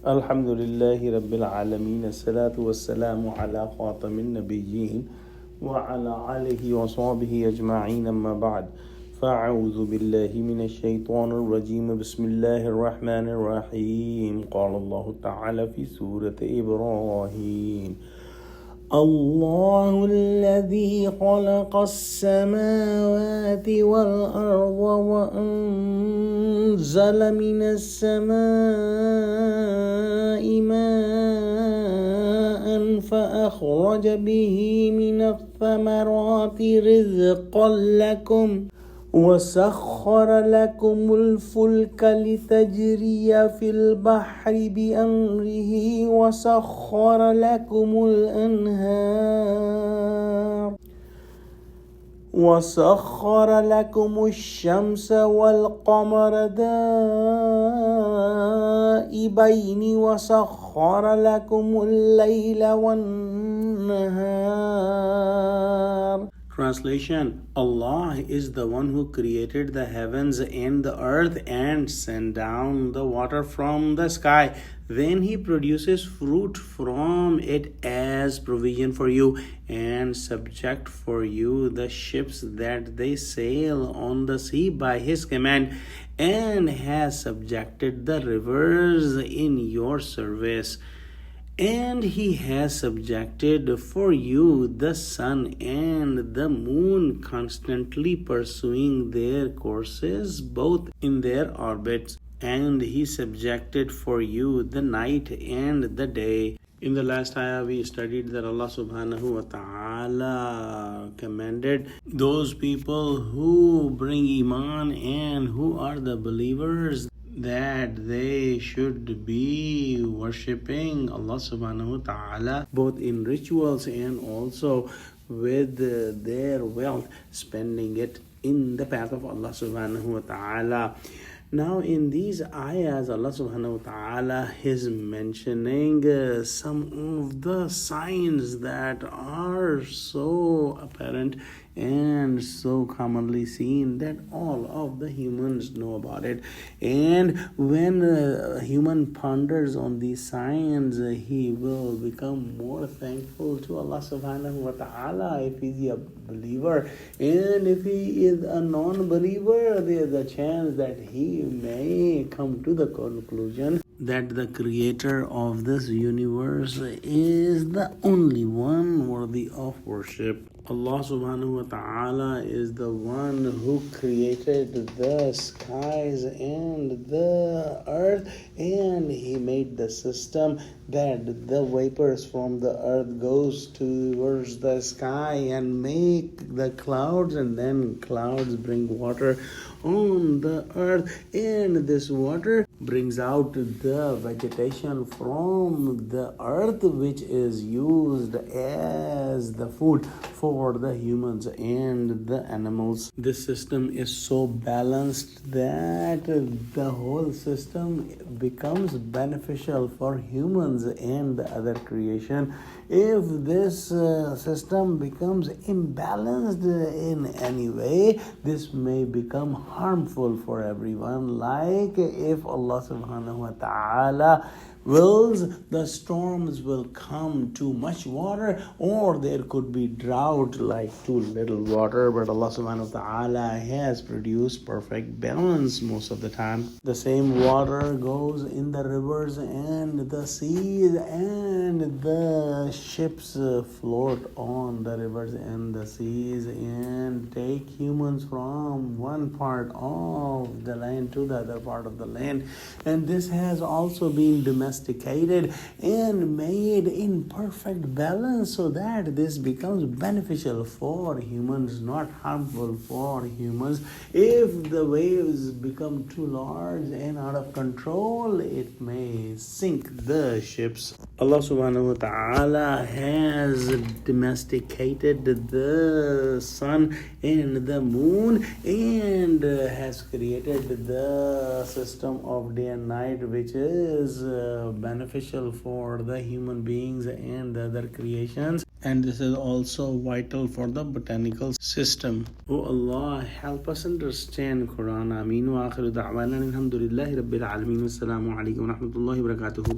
Alhamdulillahi Rabbil Alameen. As-salatu was-salamu ala khatamin nabiyyin wa ala alihi wa sahbihi ajma'in amma ba'd. فأعوذ بالله من الشيطان الرجيم بسم الله الرحمن الرحيم قال الله تعالى في سورة إبراهيم الله الذي خلق السماوات والأرض وأنزل من السماء ماء فأخرج به من الثمرات رزقا لكم وسخر لكم الفلك لتجري في البحر بأمره وسخر لكم الشمس والقمر دائبين وسخر لكم الليل والنهار. Translation: Allah is the one who created the heavens and the earth and sent down the water from the sky. Then He produces fruit from it as provision for you and subject for you the ships that they sail on the sea by His command, and has subjected the rivers in your service. And He has subjected for you the sun and the moon, constantly pursuing their courses both in their orbits. And He subjected for you the night and the day. In the last ayah, we studied that Allah subhanahu wa ta'ala commanded those people who bring iman and who are the believers that they should be worshipping Allah subhanahu wa ta'ala both in rituals and also with their wealth, spending it in the path of Allah subhanahu wa ta'ala. Now in these ayahs, Allah subhanahu wa ta'ala is mentioning some of the signs that are so apparent and so commonly seen that all of the humans know about it. And when a human ponders on these signs, he will become more thankful to Allah subhanahu wa ta'ala if he is a believer. And if he is a non-believer, there is a chance that he may come to the conclusion that the creator of this universe is the only one worthy of worship. Allah subhanahu wa ta'ala is the one who created the skies and the earth, and He made the system that the vapors from the earth goes towards the sky and make the clouds, and then clouds bring water on the earth, and this water brings out the vegetation from the earth, which is used as the food for the humans and the animals. This system is so balanced that the whole system becomes beneficial for humans and the other creation. If this system becomes imbalanced in any way, this may become harmful for everyone. Like if Allah subhanahu wa ta'ala wills, the storms will come too much water, or there could be drought like too little water. But Allah subhanahu wa ta'ala has produced perfect balance most of the time. The same water goes in the rivers and the seas, and the ships float on the rivers and the seas and take humans from one part of the land to the other part of the land. And this has also been domesticated and made in perfect balance so that this becomes beneficial for humans, not harmful for humans. If the waves become too large and out of control, it may sink the ships. Allah subhanahu wa ta'ala has domesticated the sun and the moon, and has created the system of day and night, which is beneficial for the human beings and the other creations. And this is also vital for the botanical system. Oh Allah, help us understand Quran. Ameen. Wa akhiru da'wana alhamdulillahi rabbil alameen. Assalamu alaikum wa rahmatullahi wa barakatuhu.